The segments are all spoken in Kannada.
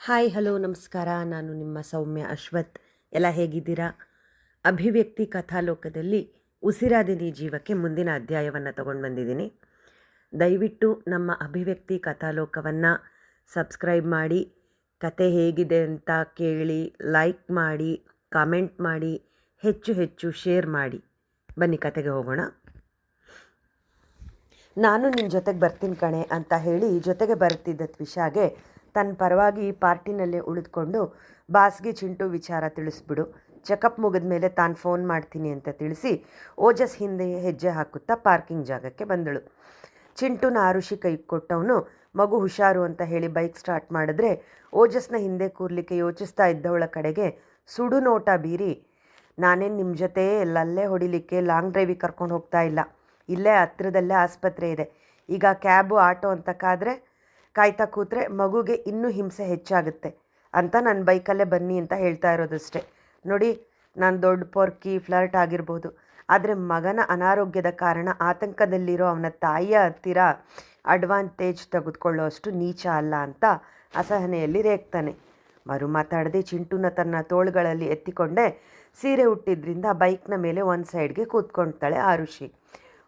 ಹಾಯ್ ಹಲೋ ನಮಸ್ಕಾರ. ನಾನು ನಿಮ್ಮ ಸೌಮ್ಯ ಅಶ್ವಥ್. ಎಲ್ಲ ಹೇಗಿದ್ದೀರಾ? ಅಭಿವ್ಯಕ್ತಿ ಕಥಾಲೋಕದಲ್ಲಿ ಉಸಿರಾದಿನಿ ಜೀವಕ್ಕೆ ಮುಂದಿನ ಅಧ್ಯಾಯವನ್ನು ತಗೊಂಡು ಬಂದಿದ್ದೀನಿ. ದಯವಿಟ್ಟು ನಮ್ಮ ಅಭಿವ್ಯಕ್ತಿ ಕಥಾಲೋಕವನ್ನು ಸಬ್ಸ್ಕ್ರೈಬ್ ಮಾಡಿ, ಕತೆ ಹೇಗಿದೆ ಅಂತ ಕೇಳಿ, ಲೈಕ್ ಮಾಡಿ, ಕಾಮೆಂಟ್ ಮಾಡಿ, ಹೆಚ್ಚು ಹೆಚ್ಚು ಶೇರ್ ಮಾಡಿ. ಬನ್ನಿ ಕತೆಗೆ ಹೋಗೋಣ. ನಾನು ನಿನ್ನ ಜೊತೆಗೆ ಬರ್ತೀನಿ ಕಣೆ ಅಂತ ಹೇಳಿ ಜೊತೆಗೆ ಬರುತ್ತಿದ್ದ ತ್ವಿಷಾಗೆ ತನ್ನ ಪರವಾಗಿ ಪಾರ್ಟಿನಲ್ಲೇ ಉಳಿದುಕೊಂಡು ಬಾಸ್ಗೆ ಚಿಂಟು ವಿಚಾರ ತಿಳಿಸ್ಬಿಡು, ಚೆಕಪ್ ಮುಗಿದ ಮೇಲೆ ತಾನು ಫೋನ್ ಮಾಡ್ತೀನಿ ಅಂತ ತಿಳಿಸಿ ಓಜಸ್ ಹಿಂದೆ ಹೆಜ್ಜೆ ಹಾಕುತ್ತಾ ಪಾರ್ಕಿಂಗ್ ಜಾಗಕ್ಕೆ ಬಂದಳು. ಚಿಂಟುನ ಆರುಷಿ ಕೈ ಕೊಟ್ಟವನು ಮಗು ಹುಷಾರು ಅಂತ ಹೇಳಿ ಬೈಕ್ ಸ್ಟಾರ್ಟ್ ಮಾಡಿದ್ರೆ ಓಜಸ್ನ ಹಿಂದೆ ಕೂರ್ಲಿಕ್ಕೆ ಯೋಚಿಸ್ತಾ ಇದ್ದವಳ ಕಡೆಗೆ ಸುಡು ನೋಟ ಬೀರಿ, ನಾನೇನು ನಿಮ್ಮ ಜೊತೆ ಎಲ್ಲಲ್ಲೇ ಹೊಡಿಲಿಕ್ಕೆ ಲಾಂಗ್ ಡ್ರೈವಿಗೆ ಕರ್ಕೊಂಡು ಹೋಗ್ತಾ ಇಲ್ಲ, ಇಲ್ಲೇ ಹತ್ತಿರದಲ್ಲೇ ಆಸ್ಪತ್ರೆ ಇದೆ, ಈಗ ಕ್ಯಾಬು ಆಟೋ ಅಂತ ಕಾಯ್ತಾ ಕೂತ್ರೆ ಮಗುಗೆ ಇನ್ನೂ ಹಿಂಸೆ ಹೆಚ್ಚಾಗುತ್ತೆ ಅಂತ ನನ್ನ ಬೈಕಲ್ಲೇ ಬನ್ನಿ ಅಂತ ಹೇಳ್ತಾ ಇರೋದಷ್ಟೇ. ನೋಡಿ, ನಾನು ದೊಡ್ಡ ಪೊರ್ಕಿ ಫ್ಲರ್ಟ್ ಆಗಿರ್ಬೋದು, ಆದರೆ ಮಗನ ಅನಾರೋಗ್ಯದ ಕಾರಣ ಆತಂಕದಲ್ಲಿರೋ ಅವನ ತಾಯಿಯ ಹತ್ತಿರ ಅಡ್ವಾಂಟೇಜ್ ತೆಗೆದುಕೊಳ್ಳೋ ಅಷ್ಟು ನೀಚ ಅಲ್ಲ ಅಂತ ಅಸಹನೆಯಲ್ಲಿ ರೇಗ್ತಾನೆ. ಮರು ಮಾತಾಡದೆ ಚಿಂಟುನ ತನ್ನ ತೋಳುಗಳಲ್ಲಿ ಎತ್ತಿಕೊಂಡೆ ಸೀರೆ ಹುಟ್ಟಿದ್ರಿಂದ ಬೈಕ್ನ ಮೇಲೆ ಒಂದು ಸೈಡ್ಗೆ ಕೂತ್ಕೊಳ್ತಾಳೆ ಆರುಷಿ.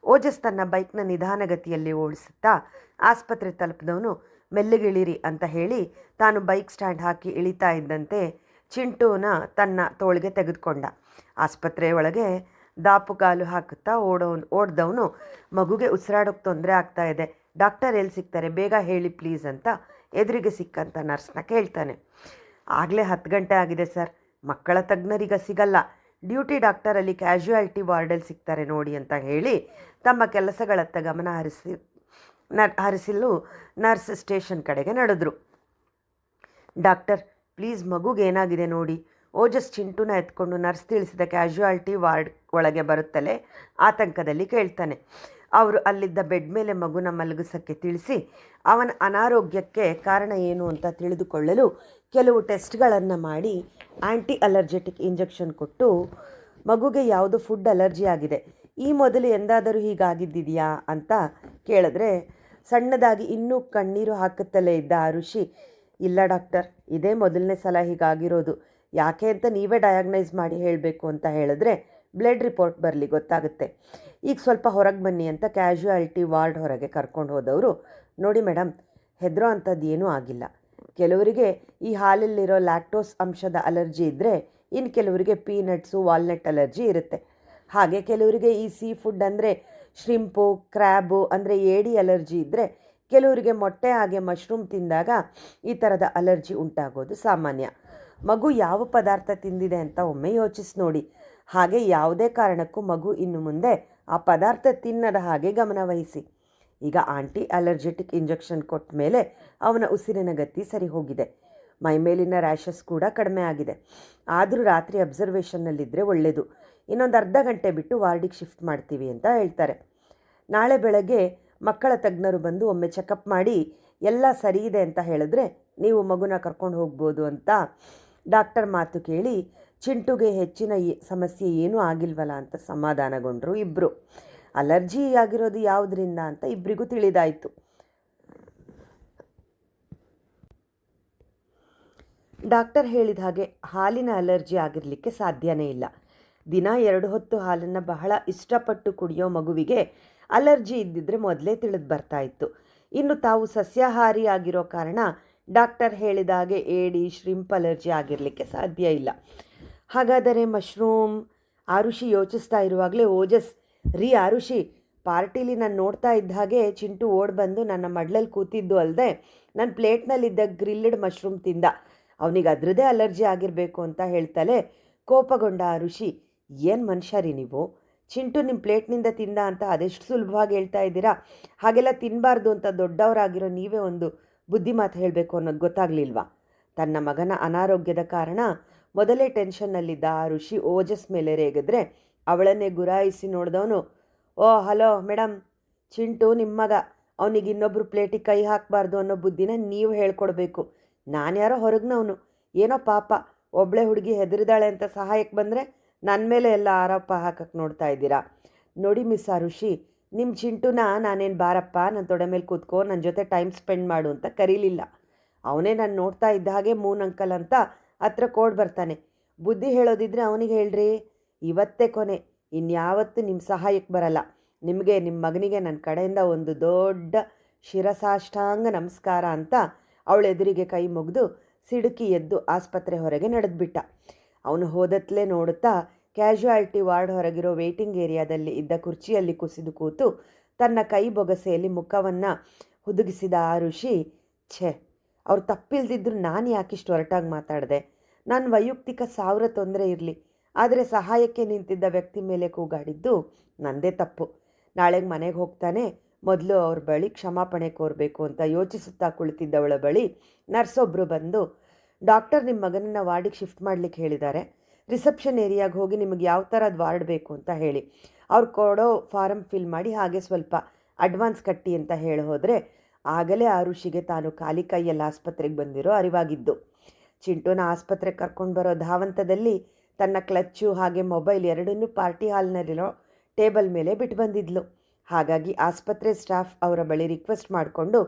ಓಜಸ್ ತನ್ನ ಬೈಕ್ನ ನಿಧಾನಗತಿಯಲ್ಲಿ ಓಡಿಸುತ್ತಾ ಆಸ್ಪತ್ರೆ ತಲುಪಿದವನು ಮೆಲ್ಲಗಿಳಿರಿ ಅಂತ ಹೇಳಿ ತಾನು ಬೈಕ್ ಸ್ಟ್ಯಾಂಡ್ ಹಾಕಿ ಇಳಿತಾ ಇದ್ದಂತೆ ಚಿಂಟುನ ತನ್ನ ತೋಳಿಗೆ ತೆಗೆದುಕೊಂಡ. ಆಸ್ಪತ್ರೆ ಒಳಗೆ ದಾಪುಗಾಲು ಹಾಕುತ್ತಾ ಓಡ್ದವನು ಮಗುಗೆ ಉಸಿರಾಡೋಕ್ಕೆ ತೊಂದರೆ ಆಗ್ತಾ ಇದೆ, ಡಾಕ್ಟರ್ ಎಲ್ಲಿ ಸಿಗ್ತಾರೆ, ಬೇಗ ಹೇಳಿ ಪ್ಲೀಸ್ ಅಂತ ಎದುರಿಗೆ ಸಿಕ್ಕಂಥ ನರ್ಸ್ನ ಕೇಳ್ತಾನೆ. ಆಗಲೇ 10 ಗಂಟೆ ಆಗಿದೆ ಸರ್, ಮಕ್ಕಳ ತಜ್ಞರೀಗ ಸಿಗಲ್ಲ, ಡ್ಯೂಟಿ ಡಾಕ್ಟರಲ್ಲಿ ಕ್ಯಾಶುಯಾಲಿಟಿ ವಾರ್ಡಲ್ಲಿ ಸಿಗ್ತಾರೆ ನೋಡಿ ಅಂತ ಹೇಳಿ ತಮ್ಮ ಕೆಲಸಗಳತ್ತ ಗಮನ ಹರಿಸಲು ನರ್ಸ್ ಸ್ಟೇಷನ್ ಕಡೆಗೆ ನಡೆದ್ರು. ಡಾಕ್ಟರ್ ಪ್ಲೀಸ್ ಮಗುಗೆ ಏನಾಗಿದೆ ನೋಡಿ, ಓಜಸ್ ಚಿಂಟುನ ಎತ್ಕೊಂಡು ನರ್ಸ್ ತಿಳಿಸಿದ ಕ್ಯಾಶುಯಾಲಿಟಿ ವಾರ್ಡ್ ಒಳಗೆ ಬರುತ್ತಲೇ ಆತಂಕದಲ್ಲಿ ಕೇಳ್ತಾನೆ. ಅವರು ಅಲ್ಲಿದ್ದ ಬೆಡ್ ಮೇಲೆ ಮಗುನ ಮಲಗಿಸೋಕ್ಕೆ ತಿಳಿಸಿ ಅವನ ಅನಾರೋಗ್ಯಕ್ಕೆ ಕಾರಣ ಏನು ಅಂತ ತಿಳಿದುಕೊಳ್ಳಲು ಕೆಲವು ಟೆಸ್ಟ್ಗಳನ್ನು ಮಾಡಿ ಆ್ಯಂಟಿ ಅಲರ್ಜೆಟಿಕ್ ಇಂಜೆಕ್ಷನ್ ಕೊಟ್ಟು ಮಗುಗೆ ಯಾವುದು ಫುಡ್ ಅಲರ್ಜಿ ಆಗಿದೆ, ಈ ಮೊದಲು ಎಂದಾದರೂ ಹೀಗಾಗಿದ್ದಿದೆಯಾ ಅಂತ ಕೇಳಿದ್ರೆ ಸಣ್ಣದಾಗಿ ಇನ್ನೂ ಕಣ್ಣೀರು ಹಾಕುತ್ತಲೇ ಇದ್ದ ಆರುಷಿ, ಇಲ್ಲ ಡಾಕ್ಟರ್, ಇದೇ ಮೊದಲನೇ ಸಲ ಹೀಗಾಗಿರೋದು, ಯಾಕೆ ಅಂತ ನೀವೇ ಡಯಾಗ್ನೈಸ್ ಮಾಡಿ ಹೇಳಬೇಕು ಅಂತ ಹೇಳಿದ್ರೆ ಬ್ಲಡ್ ರಿಪೋರ್ಟ್ ಬರಲಿ ಗೊತ್ತಾಗುತ್ತೆ, ಈಗ ಸ್ವಲ್ಪ ಹೊರಗೆ ಬನ್ನಿ ಅಂತ ಕ್ಯಾಶುಯಾಲಿಟಿ ವಾರ್ಡ್ ಹೊರಗೆ ಕರ್ಕೊಂಡು ಹೋದವರು, ನೋಡಿ ಮೇಡಮ್, ಹೆದರೋ ಅಂಥದ್ದು ಏನೂ ಆಗಿಲ್ಲ, ಕೆಲವರಿಗೆ ಈ ಹಾಲಲ್ಲಿರೋ ಲ್ಯಾಕ್ಟೋಸ್ ಅಂಶದ ಅಲರ್ಜಿ ಇದ್ದರೆ ಇನ್ನು ಕೆಲವರಿಗೆ ಪೀನಟ್ಸು ವಾಲ್ನಟ್ ಅಲರ್ಜಿ ಇರುತ್ತೆ, ಹಾಗೆ ಕೆಲವರಿಗೆ ಈ ಸೀ ಫುಡ್ ಅಂದರೆ ಶ್ರಿಂಪು ಕ್ರ್ಯಾಬು ಅಂದರೆ ಏಡಿ ಅಲರ್ಜಿ ಇದ್ದರೆ ಕೆಲವರಿಗೆ ಮೊಟ್ಟೆ ಹಾಗೆ ಮಶ್ರೂಮ್ ತಿಂದಾಗ ಈ ಥರದ ಅಲರ್ಜಿ ಉಂಟಾಗೋದು ಸಾಮಾನ್ಯ. ಮಗು ಯಾವ ಪದಾರ್ಥ ತಿಂದಿದೆ ಅಂತ ಒಮ್ಮೆ ಯೋಚಿಸಿ ನೋಡಿ, ಹಾಗೆ ಯಾವುದೇ ಕಾರಣಕ್ಕೂ ಮಗು ಇನ್ನು ಮುಂದೆ ಆ ಪದಾರ್ಥ ತಿನ್ನದ ಹಾಗೆ ಗಮನವಹಿಸಿ. ಈಗ ಆಂಟಿ ಅಲರ್ಜೆಟಿಕ್ ಇಂಜೆಕ್ಷನ್ ಕೊಟ್ಟ ಮೇಲೆ ಅವನ ಉಸಿರಿನ ಗತಿ ಸರಿ ಹೋಗಿದೆ, ಮೈಮೇಲಿನ ರ್ಯಾಷಸ್ ಕೂಡ ಕಡಿಮೆ ಆಗಿದೆ, ಆದರೂ ರಾತ್ರಿ ಅಬ್ಸರ್ವೇಷನ್ನಲ್ಲಿದ್ದರೆ ಒಳ್ಳೆಯದು, ಇನ್ನೊಂದು ಅರ್ಧ ಗಂಟೆ ಬಿಟ್ಟು ವಾರ್ಡಿಗೆ ಶಿಫ್ಟ್ ಮಾಡ್ತೀವಿ ಅಂತ ಹೇಳ್ತಾರೆ. ನಾಳೆ ಬೆಳಗ್ಗೆ ಮಕ್ಕಳ ತಜ್ಞರು ಬಂದು ಒಮ್ಮೆ ಚೆಕಪ್ ಮಾಡಿ ಎಲ್ಲ ಸರಿ ಇದೆ ಅಂತ ಹೇಳಿದ್ರೆ ನೀವು ಮಗುನ ಕರ್ಕೊಂಡು ಹೋಗ್ಬೋದು ಅಂತ ಡಾಕ್ಟರ್ ಮಾತು ಕೇಳಿ ಚಿಂಟುಗೆ ಹೆಚ್ಚಿನ ಸಮಸ್ಯೆ ಏನೂ ಆಗಿಲ್ವಲ್ಲ ಅಂತ ಸಮಾಧಾನಗೊಂಡರು ಇಬ್ಬರು. ಅಲರ್ಜಿ ಆಗಿರೋದು ಯಾವುದರಿಂದ ಅಂತ ಇಬ್ಬರಿಗೂ ತಿಳಿದಾಯಿತು. ಡಾಕ್ಟರ್ ಹೇಳಿದ ಹಾಗೆ ಹಾಲಿನ ಅಲರ್ಜಿ ಆಗಿರಲಿಕ್ಕೆ ಸಾಧ್ಯನೇ ಇಲ್ಲ. ದಿನ 2 ಹೊತ್ತು ಹಾಲನ್ನು ಬಹಳ ಇಷ್ಟಪಟ್ಟು ಕುಡಿಯೋ ಮಗುವಿಗೆ ಅಲರ್ಜಿ ಇದ್ದಿದ್ರೆ ಮೊದಲೇ ತಿಳಿದು ಬರ್ತಾ ಇತ್ತು. ಇನ್ನು ತಾವು ಸಸ್ಯಾಹಾರಿ ಆಗಿರೋ ಕಾರಣ ಡಾಕ್ಟರ್ ಹೇಳಿದ ಹಾಗೆ ಏಡಿ ಶ್ರಿಂಪ್ ಅಲರ್ಜಿ ಆಗಿರಲಿಕ್ಕೆ ಸಾಧ್ಯ ಇಲ್ಲ. ಹಾಗಾದರೆ ಮಶ್ರೂಮ್? ಆರುಷಿ ಯೋಚಿಸ್ತಾ ಇರುವಾಗಲೇ ಓಜಸ್, ರೀ ಆರುಷಿ, ಪಾರ್ಟಿಲಿ ನಾನು ನೋಡ್ತಾ ಇದ್ದ ಹಾಗೆ ಚಿಂಟು ಓಡ್ ಬಂದು ನನ್ನ ಮಡ್ಲಲ್ಲಿ ಕೂತಿದ್ದು ಅಲ್ಲದೆ ನನ್ನ ಪ್ಲೇಟ್ನಲ್ಲಿದ್ದ ಗ್ರಿಲ್ಡ್ ಮಶ್ರೂಮ್ ತಿಂದ, ಅವನಿಗೆ ಅದರದೇ ಅಲರ್ಜಿ ಆಗಿರಬೇಕು ಅಂತ ಹೇಳ್ತಲೇ ಕೋಪಗೊಂಡ ಆರುಷಿ, ಏನು ಮನುಷ್ಯ ರೀ ನೀವು, ಚಿಂಟು ನಿಮ್ಮ ಪ್ಲೇಟ್ನಿಂದ ತಿಂದ ಅಂತ ಅದೆಷ್ಟು ಸುಲಭವಾಗಿ ಹೇಳ್ತಾ ಇದ್ದೀರಾ, ಹಾಗೆಲ್ಲ ತಿನ್ನಬಾರ್ದು ಅಂತ ದೊಡ್ಡವರಾಗಿರೋ ನೀವೇ ಒಂದು ಬುದ್ಧಿ ಮಾತು ಹೇಳಬೇಕು ಅನ್ನೋದು ಗೊತ್ತಾಗಲಿಲ್ವಾ? ತನ್ನ ಮಗನ ಅನಾರೋಗ್ಯದ ಕಾರಣ ಮೊದಲೇ ಟೆನ್ಷನ್ನಲ್ಲಿದ್ದ ಆರುಷಿ ಓಜಸ್ ಮೇಲೆ ರೇಗಿದ್ರೆ ಅವಳನ್ನೇ ಗುರಾಯಿಸಿ ನೋಡಿದವನು, ಓ ಹಲೋ ಮೇಡಮ್, ಚಿಂಟು ನಿಮ್ಮ ಮಗ, ಅವನಿಗೆ ಇನ್ನೊಬ್ಬರು ಪ್ಲೇಟಿಗೆ ಕೈ ಹಾಕಬಾರ್ದು ಅನ್ನೋ ಬುದ್ಧಿನ ನೀವು ಹೇಳ್ಕೊಡ್ಬೇಕು, ನಾನು ಯಾರೋ ಹೊರಗಿನವನು, ಏನೋ ಪಾಪ ಒಬ್ಬಳೆ ಹುಡುಗಿ ಹೆದರಿದಾಳೆ ಅಂತ ಸಹಾಯಕ್ಕೆ ಬಂದರೆ ನನ್ನ ಮೇಲೆ ಎಲ್ಲ ಆರೋಪ ಹಾಕಕ್ಕೆ ನೋಡ್ತಾ ಇದ್ದೀರಾ. ನೋಡಿ ಮಿಸ್ ಆರುಷಿ, ನಿಮ್ಮ ಚಿಂಟುನ ನಾನೇನು ಬಾರಪ್ಪ ನನ್ನ ತೊಡೆ ಮೇಲೆ ಕೂತ್ಕೋ ನನ್ನ ಜೊತೆ ಟೈಮ್ ಸ್ಪೆಂಡ್ ಮಾಡು ಅಂತ ಕರೀಲಿಲ್ಲ, ಅವನೇ ನಾನು ನೋಡ್ತಾ ಇದ್ದ ಹಾಗೆ ಮೂನ್ ಅಂಕಲ್ ಅಂತ ಹತ್ರ ಕೋಡ್ ಬರ್ತಾನೆ. ಬುದ್ಧಿ ಹೇಳೋದಿದ್ರೆ ಅವನಿಗೆ ಹೇಳ್ರಿ, ಇವತ್ತೇ ಕೊನೆ, ಇನ್ಯಾವತ್ತೂ ನಿಮ್ಮ ಸಹಾಯಕ್ಕೆ ಬರಲ್ಲ. ನಿಮಗೆ ನಿಮ್ಮ ಮಗನಿಗೆ ನನ್ನ ಕಡೆಯಿಂದ ಒಂದು ದೊಡ್ಡ ಶಿರಸಾಷ್ಟಾಂಗ ನಮಸ್ಕಾರ ಅಂತ ಅವಳ ಎದುರಿಗೆ ಕೈ ಮುಗಿದು ಸಿಡುಕಿ ಎದ್ದು ಆಸ್ಪತ್ರೆ ಹೊರಗೆ ನಡೆದ್ಬಿಟ್ಟ. ಅವನು ಹೋದತ್ಲೇ ನೋಡುತ್ತಾ ಕ್ಯಾಶುಯಾಲಿಟಿ ವಾರ್ಡ್ ಹೊರಗಿರೋ ವೇಟಿಂಗ್ ಏರಿಯಾದಲ್ಲಿ ಇದ್ದ ಕುರ್ಚಿಯಲ್ಲಿ ಕುಸಿದು ಕೂತು ತನ್ನ ಕೈ ಬೊಗಸೆಯಲ್ಲಿ ಮುಖವನ್ನು ಹುದುಗಿಸಿದ ಆರುಷಿ, ಛೇ, ಅವ್ರು ತಪ್ಪಿಲ್ದಿದ್ರು ನಾನು ಯಾಕಿಷ್ಟು ಹೊರಟಾಗಿ ಮಾತಾಡಿದೆ? ನನ್ನ ವೈಯಕ್ತಿಕ 1000 ತೊಂದರೆ ಇರಲಿ, ಆದರೆ ಸಹಾಯಕ್ಕೆ ನಿಂತಿದ್ದ ವ್ಯಕ್ತಿ ಮೇಲೆ ಕೂಗಾಡಿದ್ದು ನನ್ನದೇ ತಪ್ಪು. ನಾಳೆಗೆ ಮನೆಗೆ ಹೋಗ್ತಾನೆ ಮೊದಲು ಅವ್ರ ಬಳಿ ಕ್ಷಮಾಪಣೆ ಕೋರಬೇಕು ಅಂತ ಯೋಚಿಸುತ್ತಾ ಕುಳಿತಿದ್ದವಳ ಬಳಿ ನರ್ಸೊಬ್ಬರು ಬಂದು, ಡಾಕ್ಟರ್ ನಿಮ್ಮ ಮಗನನ್ನು ವಾರ್ಡಿಗೆ ಶಿಫ್ಟ್ ಮಾಡಲಿಕ್ಕೆ ಹೇಳಿದ್ದಾರೆ, ರಿಸೆಪ್ಷನ್ ಏರಿಯಾಗೆ ಹೋಗಿ ನಿಮಗೆ ಯಾವ ಥರದ್ದು ವಾರ್ಡ್ ಬೇಕು ಅಂತ ಹೇಳಿ, ಅವ್ರು ಕೊಡೋ ಫಾರಮ್ ಫಿಲ್ ಮಾಡಿ ಹಾಗೆ ಸ್ವಲ್ಪ ಅಡ್ವಾನ್ಸ್ ಕಟ್ಟಿ ಅಂತ ಹೇಳಿ ಹೋದರೆ ಆಗಲೇ ಆರುಷಿಗೆ ತಾನು ಖಾಲಿ ಕೈಯಲ್ಲಿ ಆಸ್ಪತ್ರೆಗೆ ಬಂದಿರೋ ಅರಿವಾಗಿದ್ದು. ಚಿಂಟುನ ಆಸ್ಪತ್ರೆಗೆ ಕರ್ಕೊಂಡು ಬರೋ ಧಾವಂತದಲ್ಲಿ ತನ್ನ ಕ್ಲಚ್ಚು ಹಾಗೆ ಮೊಬೈಲ್ ಎರಡನ್ನೂ ಪಾರ್ಟಿ ಹಾಲ್ನಲ್ಲಿರೋ ಟೇಬಲ್ ಮೇಲೆ ಬಿಟ್ಟು ಬಂದಿದ್ಲು. ಹಾಗಾಗಿ ಆಸ್ಪತ್ರೆ ಸ್ಟಾಫ್ ಅವರ ಬಳಿ ರಿಕ್ವೆಸ್ಟ್ ಮಾಡಿಕೊಂಡು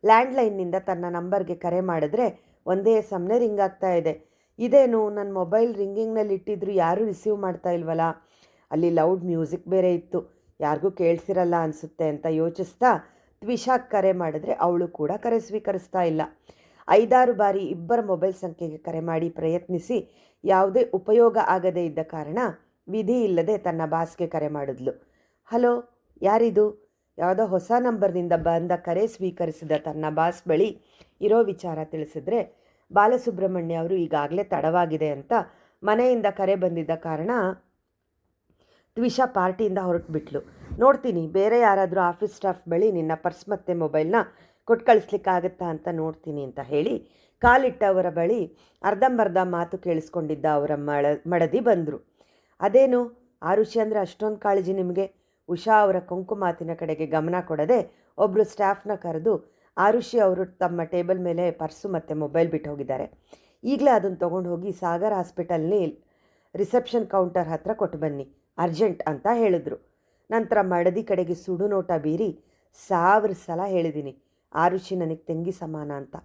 ಲ್ಯಾಂಡ್ಲೈನ್ನಿಂದ ತನ್ನ ನಂಬರ್ಗೆ ಕರೆ ಮಾಡಿದ್ರೆ ಒಂದೇ ಸಮನೆ ರಿಂಗ್ ಆಗ್ತಾ ಇದೆ. ಇದೇನು, ನನ್ನ ಮೊಬೈಲ್ ರಿಂಗಿಂಗ್ನಲ್ಲಿ ಇಟ್ಟಿದ್ರು ಯಾರೂ ರಿಸೀವ್ ಮಾಡ್ತಾ ಇಲ್ವಲ್ಲ, ಅಲ್ಲಿ ಲೌಡ್ ಮ್ಯೂಸಿಕ್ ಬೇರೆ ಇತ್ತು, ಯಾರಿಗೂ ಕೇಳಿಸಿರಲ್ಲ ಅನಿಸುತ್ತೆ ಅಂತ ಯೋಚಿಸ್ತಾ ತ್ವಿಷಾಗೆ ಕರೆ ಮಾಡಿದ್ರೆ ಅವಳು ಕೂಡ ಕರೆ ಸ್ವೀಕರಿಸ್ತಾ ಇಲ್ಲ. 5-6 ಬಾರಿ ಇಬ್ಬರ ಮೊಬೈಲ್ ಸಂಖ್ಯೆಗೆ ಕರೆ ಮಾಡಿ ಪ್ರಯತ್ನಿಸಿ ಯಾವುದೇ ಉಪಯೋಗ ಆಗದೇ ಇದ್ದ ಕಾರಣ ವಿಧಿ ಇಲ್ಲದೆ ತನ್ನ ಬಾಸ್ಗೆ ಕರೆ ಮಾಡಿದ್ಲು. ಹಲೋ, ಯಾರಿದು? ಯಾವುದೋ ಹೊಸ ನಂಬರ್ನಿಂದ ಬಂದ ಕರೆ ಸ್ವೀಕರಿಸಿದ ತನ್ನ ಬಾಸ್ ಬಳಿ ಇರೋ ವಿಚಾರ ತಿಳಿಸಿದ್ರೆ, ಬಾಲಸುಬ್ರಹ್ಮಣ್ಯ ಅವರು ಈಗಾಗಲೇ ತಡವಾಗಿದೆ ಅಂತ ಮನೆಯಿಂದ ಕರೆ ಬಂದಿದ್ದ ಕಾರಣ ತ್ವಿಷಾ ಪಾರ್ಟಿಯಿಂದ ಹೊರಟುಬಿಟ್ಲು. ನೋಡ್ತೀನಿ, ಬೇರೆ ಯಾರಾದರೂ ಆಫೀಸ್ ಸ್ಟಾಫ್ ಬಳಿ ನಿನ್ನ ಪರ್ಸ್ ಮತ್ತು ಮೊಬೈಲ್ನ ಕೊಟ್ಟು ಕಳಿಸ್ಲಿಕ್ಕಾಗತ್ತಾ ಅಂತ ನೋಡ್ತೀನಿ ಅಂತ ಹೇಳಿ ಕಾಲಿಟ್ಟವರ ಬಳಿ ಅರ್ಧಂಬರ್ಧ ಮಾತು ಕೇಳಿಸ್ಕೊಂಡಿದ್ದ ಅವರ ಮಡದಿ ಬಂದರು. ಅದೇನು ಆರುಷಿ ಅಂದರೆ ಅಷ್ಟೊಂದು ಕಾಳಜಿ ನಿಮಗೆ? ಉಷಾ ಅವರ ಕೊಂಕು ಮಾತಿನ ಕಡೆಗೆ ಗಮನ ಕೊಡದೆ ಒಬ್ಬರು ಸ್ಟಾಫ್ನ ಕರೆದು, ಆರುಷಿ ಅವರು ತಮ್ಮ ಟೇಬಲ್ ಮೇಲೆ ಪರ್ಸು ಮತ್ತು ಮೊಬೈಲ್ ಬಿಟ್ಟು ಹೋಗಿದ್ದಾರೆ, ಈಗಲೇ ಅದನ್ನು ತೊಗೊಂಡು ಹೋಗಿ ಸಾಗರ್ ಹಾಸ್ಪಿಟಲ್ನಿ ರಿಸೆಪ್ಷನ್ ಕೌಂಟರ್ ಹತ್ರ ಕೊಟ್ಟು ಬನ್ನಿ, ಅರ್ಜೆಂಟ್ ಅಂತ ಹೇಳಿದ್ರು. ನಂತರ ಮಡದಿ ಕಡೆಗೆ ಸುಡು ನೋಟ ಬೀರಿ, 1000 ಸಲ ಹೇಳಿದ್ದೀನಿ ಆರುಷಿ ನನಗೆ ತಂಗಿ ಸಮಾನ ಅಂತ,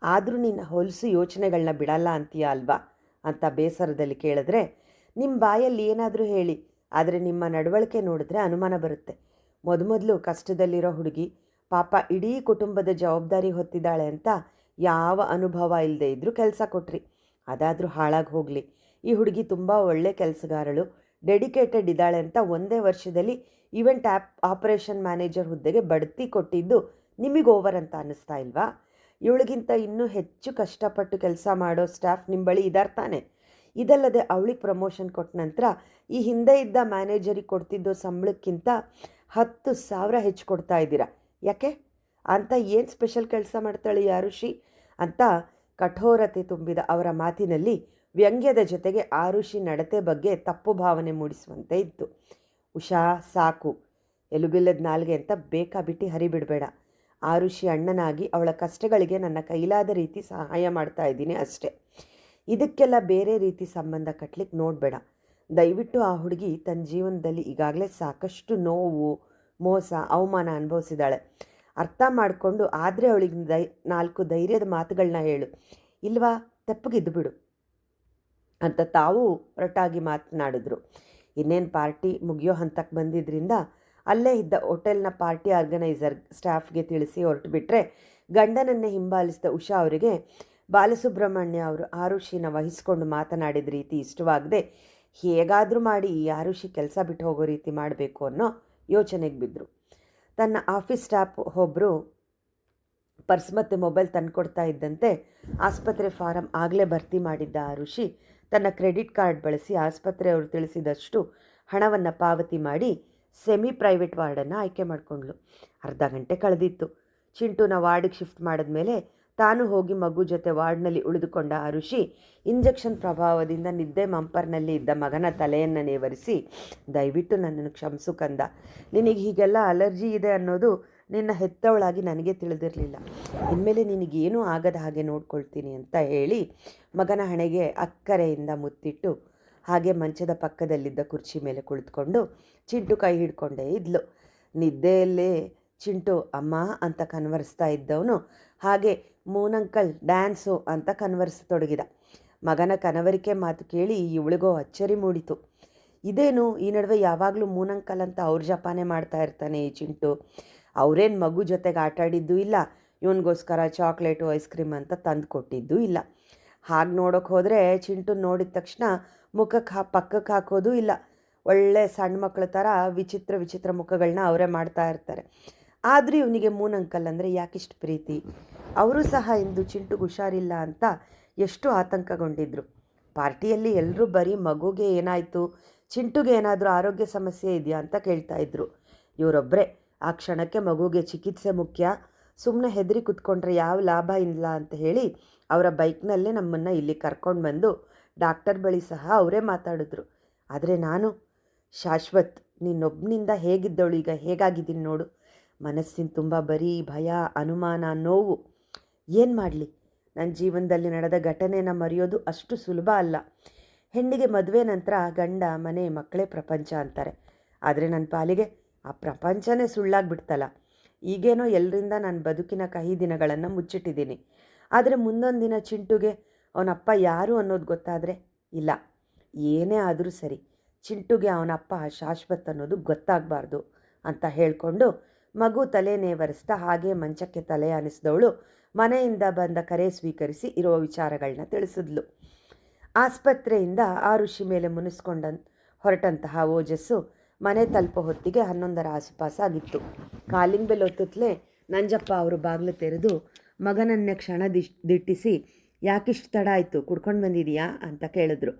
ಆದರೂ ನಿನ್ನ ಹೊಲಸು ಯೋಚನೆಗಳನ್ನ ಬಿಡಲ್ಲ ಅಂತೀಯ ಅಲ್ವಾ ಅಂತ ಬೇಸರದಲ್ಲಿ ಕೇಳಿದ್ರೆ, ನಿಮ್ಮ ಬಾಯಲ್ಲಿ ಏನಾದರೂ ಹೇಳಿ, ಆದರೆ ನಿಮ್ಮ ನಡವಳಿಕೆ ನೋಡಿದ್ರೆ ಅನುಮಾನ ಬರುತ್ತೆ. ಮೊದಲು ಕಷ್ಟದಲ್ಲಿರೋ ಹುಡುಗಿ ಪಾಪ ಇಡೀ ಕುಟುಂಬದ ಜವಾಬ್ದಾರಿ ಹೊತ್ತಿದ್ದಾಳೆ ಅಂತ ಯಾವ ಅನುಭವ ಇಲ್ಲದೆ ಇದ್ದರೂ ಕೆಲಸ ಕೊಟ್ರಿ, ಅದಾದರೂ ಹಾಳಾಗಿ ಹೋಗಲಿ. ಈ ಹುಡುಗಿ ತುಂಬ ಒಳ್ಳೆ ಕೆಲಸಗಾರಳು, ಡೆಡಿಕೇಟೆಡ್ ಇದ್ದಾಳೆ ಅಂತ ಒಂದೇ ವರ್ಷದಲ್ಲಿ ಈವೆಂಟ್ ಆಪರೇಷನ್ ಮ್ಯಾನೇಜರ್ ಹುದ್ದೆಗೆ ಬಡ್ತಿ ಕೊಟ್ಟಿದ್ದು ನಿಮಗೆ ಓವರ್ ಅಂತ ಅನ್ನಿಸ್ತಾ ಇಲ್ವಾ? ಇವಳಿಗಿಂತ ಇನ್ನೂ ಹೆಚ್ಚು ಕಷ್ಟಪಟ್ಟು ಕೆಲಸ ಮಾಡೋ ಸ್ಟಾಫ್ ನಿಮ್ಮ ಬಳಿ ಇದ್ದಾರೆ ತಾನೆ? ಇದಲ್ಲದೆ ಅವಳಿಗೆ ಪ್ರಮೋಷನ್ ಕೊಟ್ಟ ನಂತರ ಈ ಹಿಂದೆ ಇದ್ದ ಮ್ಯಾನೇಜರಿಗೆ ಕೊಡ್ತಿದ್ದೋ ಸಂಬಳಕ್ಕಿಂತ 10,000 ಹೆಚ್ಚು ಕೊಡ್ತಾ ಇದ್ದೀರಾ, ಯಾಕೆ ಅಂತ? ಏನು ಸ್ಪೆಷಲ್ ಕೆಲಸ ಮಾಡ್ತಾಳೆ ಆರುಷಿ ಅಂತ ಕಠೋರತೆ ತುಂಬಿದ ಅವರ ಮಾತಿನಲ್ಲಿ ವ್ಯಂಗ್ಯದ ಜೊತೆಗೆ ಆರುಷಿ ನಡತೆ ಬಗ್ಗೆ ತಪ್ಪು ಭಾವನೆ ಮೂಡಿಸುವಂತೆ ಇತ್ತು. ಉಷಾ, ಸಾಕು, ಎಲುಬಿಲ್ಲದ ನಾಲ್ಗೆ ಅಂತ ಬೇಕಾಬಿಟ್ಟು ಹರಿಬಿಡಬೇಡ. ಆರುಷಿ ಅಣ್ಣನಾಗಿ ಅವಳ ಕಷ್ಟಗಳಿಗೆ ನನ್ನ ಕೈಲಾದ ರೀತಿ ಸಹಾಯ ಮಾಡ್ತಾ ಇದ್ದೀನಿ ಅಷ್ಟೇ. ಇದಕ್ಕೆಲ್ಲ ಬೇರೆ ರೀತಿ ಸಂಬಂಧ ಕಟ್ಟಲಿಕ್ಕೆ ನೋಡಬೇಡ. ದಯವಿಟ್ಟು ಆ ಹುಡುಗಿ ತನ್ನ ಜೀವನದಲ್ಲಿ ಈಗಾಗಲೇ ಸಾಕಷ್ಟು ನೋವು, ಮೋಸ, ಅವಮಾನ ಅನುಭವಿಸಿದಾಳೆ. ಅರ್ಥ ಮಾಡಿಕೊಂಡು ಆದರೆ ಅವಳಿಗೆ 4 ಧೈರ್ಯದ ಮಾತುಗಳನ್ನ ಹೇಳು, ಇಲ್ವಾ ತೆಪ್ಪಗಿದ್ದು ಬಿಡು ಅಂತ ತಾವು ಹೊರಟಾಗಿ ಮಾತನಾಡಿದ್ರು. ಇನ್ನೇನು ಪಾರ್ಟಿ ಮುಗಿಯೋ ಹಂತಕ್ಕೆ ಬಂದಿದ್ದರಿಂದ ಅಲ್ಲೇ ಇದ್ದ ಹೋಟೆಲ್ನ ಪಾರ್ಟಿ ಆರ್ಗನೈಸರ್ ಸ್ಟಾಫ್ಗೆ ತಿಳಿಸಿ ಹೊರಟು ಬಿಟ್ಟರೆ, ಗಂಡನನ್ನೇ ಹಿಂಬಾಲಿಸಿದ ಉಷಾ ಅವರಿಗೆ ಬಾಲಸುಬ್ರಹ್ಮಣ್ಯ ಅವರು ಆರುಷಿನ ವಹಿಸ್ಕೊಂಡು ಮಾತನಾಡಿದ ರೀತಿ ಇಷ್ಟವಾಗದೆ ಹೇಗಾದರೂ ಮಾಡಿ ಈ ಆರುಷಿ ಕೆಲಸ ಬಿಟ್ಟು ಹೋಗೋ ರೀತಿ ಮಾಡಬೇಕು ಅನ್ನೋ ಯೋಚನೆಗೆ ಬಿದ್ದರು. ತನ್ನ ಆಫೀಸ್ ಸ್ಟಾಫ್ ಒಬ್ಬರು ಪರ್ಸ್ ಮತ್ತು ಮೊಬೈಲ್ ತಂದುಕೊಡ್ತಾ ಇದ್ದಂತೆ ಆಸ್ಪತ್ರೆ ಫಾರಂ ಆಗಲೇ ಭರ್ತಿ ಮಾಡಿದ್ದ ಆರುಷಿ ತನ್ನ ಕ್ರೆಡಿಟ್ ಕಾರ್ಡ್ ಬಳಸಿ ಆಸ್ಪತ್ರೆಯವರು ತಿಳಿಸಿದಷ್ಟು ಹಣವನ್ನು ಪಾವತಿ ಮಾಡಿ ಸೆಮಿ ಪ್ರೈವೇಟ್ ವಾರ್ಡನ್ನು ಆಯ್ಕೆ ಮಾಡಿಕೊಂಡ್ಳು. ಅರ್ಧ ಗಂಟೆ ಕಳೆದಿತ್ತು. ಚಿಂಟುನ ವಾರ್ಡಿಗೆ ಶಿಫ್ಟ್ ಮಾಡಿದ್ಮೇಲೆ ತಾನು ಹೋಗಿ ಮಗು ಜೊತೆ ವಾರ್ಡ್ನಲ್ಲಿ ಉಳಿದುಕೊಂಡ ಆರುಷಿ ಇಂಜೆಕ್ಷನ್ ಪ್ರಭಾವದಿಂದ ನಿದ್ದೆ ಮಂಪರ್ನಲ್ಲಿ ಇದ್ದ ಮಗನ ತಲೆಯನ್ನು ನೇವರಿಸಿ, ದಯವಿಟ್ಟು ನನ್ನನ್ನು ಕ್ಷಮಿಸು ಕಂದ, ನಿನಗೆ ಹೀಗೆಲ್ಲ ಅಲರ್ಜಿ ಇದೆ ಅನ್ನೋದು ನಿನ್ನ ಹೆತ್ತವಳಾಗಿ ನನಗೆ ತಿಳಿದಿರಲಿಲ್ಲ, ಇನ್ಮೇಲೆ ನಿನಗೇನೂ ಆಗದ ಹಾಗೆ ನೋಡ್ಕೊಳ್ತೀನಿ ಅಂತ ಹೇಳಿ ಮಗನ ಹಣೆಗೆ ಅಕ್ಕರೆಯಿಂದ ಮುತ್ತಿಟ್ಟು ಹಾಗೆ ಮಂಚದ ಪಕ್ಕದಲ್ಲಿದ್ದ ಕುರ್ಚಿ ಮೇಲೆ ಕುಳಿತುಕೊಂಡು ಚಿಂಟು ಕೈ ಹಿಡ್ಕೊಂಡೇ ಇದ್ಲು. ನಿದ್ದೆಯಲ್ಲೇ ಚಿಂಟು ಅಮ್ಮ ಅಂತ ಕನ್ವರಿಸ್ತಾ ಇದ್ದವನು ಹಾಗೆ ಮೂನಂಕಲ್ ಡ್ಯಾನ್ಸು ಅಂತ ಕನ್ವರ್ಸತೊಡಗಿದ. ಮಗನ ಕನವರಿಕೆ ಮಾತು ಕೇಳಿ ಇವಳಿಗೋ ಅಚ್ಚರಿ ಮೂಡಿತು. ಇದೇನು ಈ ನಡುವೆ ಯಾವಾಗಲೂ ಮೂನಂಕಲ್ ಅಂತ ಅವ್ರ ಜಪಾನೆ ಮಾಡ್ತಾ ಇರ್ತಾನೆ ಈ ಚಿಂಟು. ಅವರೇನು ಮಗು ಜೊತೆಗೆ ಆಟ ಆಡಿದ್ದೂ ಇಲ್ಲ, ಇವನಿಗೋಸ್ಕರ ಚಾಕ್ಲೇಟು ಐಸ್ ಕ್ರೀಮ್ ಅಂತ ತಂದು ಕೊಟ್ಟಿದ್ದೂ ಇಲ್ಲ. ಹಾಗೆ ನೋಡೋಕೆ ಹೋದರೆ ಚಿಂಟು ನೋಡಿದ ತಕ್ಷಣ ಮುಖಕ್ಕೆ ಪಕ್ಕಕ್ಕೆ ಹಾಕೋದೂ ಇಲ್ಲ. ಒಳ್ಳೆ ಸಣ್ಣ ಮಕ್ಕಳ ಥರ ವಿಚಿತ್ರ ವಿಚಿತ್ರ ಮುಖಗಳನ್ನ ಅವರೇ ಮಾಡ್ತಾ ಇರ್ತಾರೆ. ಆದರೂ ಇವನಿಗೆ ಮೂನಂಕಲ್ ಅಂದರೆ ಯಾಕಿಷ್ಟು ಪ್ರೀತಿ? ಅವರು ಸಹ ಇಂದು ಚಿಂಟುಗೆ ಹುಷಾರಿಲ್ಲ ಅಂತ ಎಷ್ಟು ಆತಂಕಗೊಂಡಿದ್ರು. ಪಾರ್ಟಿಯಲ್ಲಿ ಎಲ್ಲರೂ ಬರೀ ಮಗುಗೆ ಏನಾಯಿತು, ಚಿಂಟುಗೆ ಏನಾದರೂ ಆರೋಗ್ಯ ಸಮಸ್ಯೆ ಇದೆಯಾ ಅಂತ ಕೇಳ್ತಾಯಿದ್ರು. ಇವರೊಬ್ಬರೇ ಆ ಕ್ಷಣಕ್ಕೆ ಮಗುಗೆ ಚಿಕಿತ್ಸೆ ಮುಖ್ಯ, ಸುಮ್ಮನೆ ಹೆದರಿ ಕೂತ್ಕೊಂಡ್ರೆ ಯಾವ ಲಾಭ ಇಲ್ಲ ಅಂತ ಹೇಳಿ ಅವರ ಬೈಕ್ನಲ್ಲೇ ನಮ್ಮನ್ನು ಇಲ್ಲಿ ಕರ್ಕೊಂಡು ಬಂದು ಡಾಕ್ಟರ್ ಬಳಿ ಸಹ ಅವರೇ ಮಾತಾಡಿದ್ರು. ಆದರೆ ನಾನು ಶಾಶ್ವತ್ ನೀನೊಬ್ಬನಿಂದ ಹೇಗಿದ್ದವಳು ಈಗ ಹೇಗಾಗಿದ್ದೀನಿ ನೋಡು. ಮನಸ್ಸಿನ ತುಂಬ ಬರೀ ಭಯ, ಅನುಮಾನ, ನೋವು. ಏನು ಮಾಡಲಿ? ನನ್ನ ಜೀವನದಲ್ಲಿ ನಡೆದ ಘಟನೆನ ಮರೆಯೋದು ಅಷ್ಟು ಸುಲಭ ಅಲ್ಲ. ಹೆಣ್ಣಿಗೆ ಮದುವೆ ನಂತರ ಗಂಡ, ಮನೆ, ಮಕ್ಕಳೇ ಪ್ರಪಂಚ ಅಂತಾರೆ. ಆದರೆ ನನ್ನ ಪಾಲಿಗೆ ಆ ಪ್ರಪಂಚನೇ ಸುಳ್ಳಾಗ್ಬಿಡ್ತಲ್ಲ. ಈಗೇನೋ ಎಲ್ಲರಿಂದ ನನ್ನ ಬದುಕಿನ ಕಹಿ ದಿನಗಳನ್ನು ಮುಚ್ಚಿಟ್ಟಿದ್ದೀನಿ. ಆದರೆ ಮುಂದೊಂದು ದಿನ ಚಿಂಟುಗೆ ಅವನಪ್ಪ ಯಾರು ಅನ್ನೋದು ಗೊತ್ತಾದರೆ, ಇಲ್ಲ ಏನೇ ಆದರೂ ಸರಿ ಚಿಂಟುಗೆ ಅವನಪ್ಪ ಶಾಶ್ವತ್ ಅನ್ನೋದು ಗೊತ್ತಾಗಬಾರ್ದು ಅಂತ ಹೇಳಿಕೊಂಡು ಮಗು ತಲೆ ನೇವರಿಸ್ತಾ ಹಾಗೆ ಮಂಚಕ್ಕೆ ತಲೆ ಆನಿಸಿದವಳು ಮನೆಯಿಂದ ಬಂದ ಕರೆ ಸ್ವೀಕರಿಸಿ ಇರುವ ವಿಚಾರಗಳನ್ನ ತಿಳಿಸಿದ್ಲು. ಆಸ್ಪತ್ರೆಯಿಂದ ಆ ಋಷಿ ಮೇಲೆ ಹೊರಟಂತಹ ಓಜಸ್ಸು ಮನೆ ತಲುಪೋ ಹೊತ್ತಿಗೆ 11ರ ಆಸುಪಾಸಾಗಿತ್ತು. ಕಾಲಿಂಗ್ ಬೆಲ್ ಒತ್ತುತ್ತಲೇ ನಂಜಪ್ಪ ಅವರು ಬಾಗಿಲು ತೆರೆದು ಮಗನನ್ನೇ ಕ್ಷಣ ದಿಟ್ಟಿಸಿ, ಯಾಕಿಷ್ಟು ತಡ ಆಯಿತು, ಕುಡ್ಕೊಂಡು ಬಂದಿದೆಯಾ ಅಂತ ಕೇಳಿದ್ರು.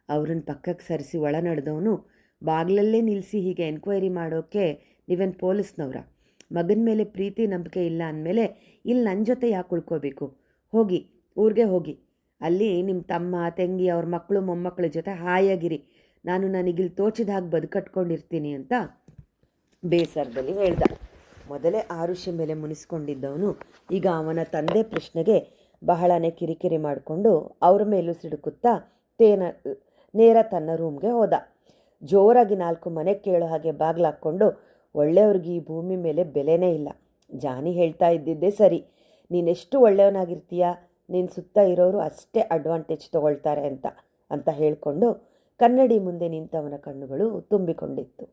ಅವ್ರನ್ನ ಪಕ್ಕಕ್ಕೆ ಸರಿಸಿ ಒಳ ನಡೆದವನು ಬಾಗಿಲಲ್ಲೇ ನಿಲ್ಲಿಸಿ, ಹೀಗೆ ಎನ್ಕ್ವೈರಿ ಮಾಡೋಕ್ಕೆ ನೀವೇನು ಪೊಲೀಸ್ನವ್ರ? ಮಗನ ಮೇಲೆ ಪ್ರೀತಿ ನಂಬಿಕೆ ಇಲ್ಲ ಅಂದಮೇಲೆ ಇಲ್ಲಿ ನನ್ನ ಜೊತೆ ಯಾಕೆ ಉಳ್ಕೋಬೇಕು? ಹೋಗಿ ಊರಿಗೆ ಹೋಗಿ, ಅಲ್ಲಿ ನಿಮ್ಮ ತಮ್ಮ ತಂಗಿ ಅವ್ರ ಮಕ್ಕಳು ಮೊಮ್ಮಕ್ಕಳ ಜೊತೆ ಹಾಯಾಗಿರಿ, ನಾನು ನನಗಿಲ್ಲಿ ತೋಚಿದ ಹಾಗೆ ಬದುಕಟ್ಕೊಂಡಿರ್ತೀನಿ ಅಂತ ಬೇಸರದಲ್ಲಿ ಹೇಳ್ದ. ಮೊದಲೇ ಆರುಷಿ ಮೇಲೆ ಮುನಿಸ್ಕೊಂಡಿದ್ದವನು ಈಗ ಅವನ ತಂದೆ ಪ್ರಶ್ನೆಗೆ ಬಹಳನೇ ಕಿರಿಕಿರಿ ಮಾಡಿಕೊಂಡು ಅವ್ರ ಮೇಲೂ ಸಿಡುಕುತ್ತಾ ನೇರ ತನ್ನ ರೂಮ್ಗೆ ಹೋದ. ಜೋರಾಗಿ 4 ಮನೆ ಕೇಳೋ ಹಾಗೆ ಬಾಗ್ಲಾಕ್ಕೊಂಡು, ಒಳ್ಳೆಯವ್ರಿಗೆ ಈ ಭೂಮಿ ಮೇಲೆ ಬೆಲೆನೇ ಇಲ್ಲ. ಜಾನಿ ಹೇಳ್ತಾ ಇದ್ದಿದ್ದೇ ಸರಿ, ನೀನೆಷ್ಟು ಒಳ್ಳೆಯವನಾಗಿರ್ತೀಯ, ನೀನು ಸುತ್ತ ಇರೋರು ಅಷ್ಟೇ ಅಡ್ವಾಂಟೇಜ್ ತೊಗೊಳ್ತಾರೆ ಅಂತ ಹೇಳ್ಕೊಂಡು ಕನ್ನಡಿ ಮುಂದೆ ನಿಂತವನ ಕಣ್ಣುಗಳು ತುಂಬಿಕೊಂಡಿತ್ತು.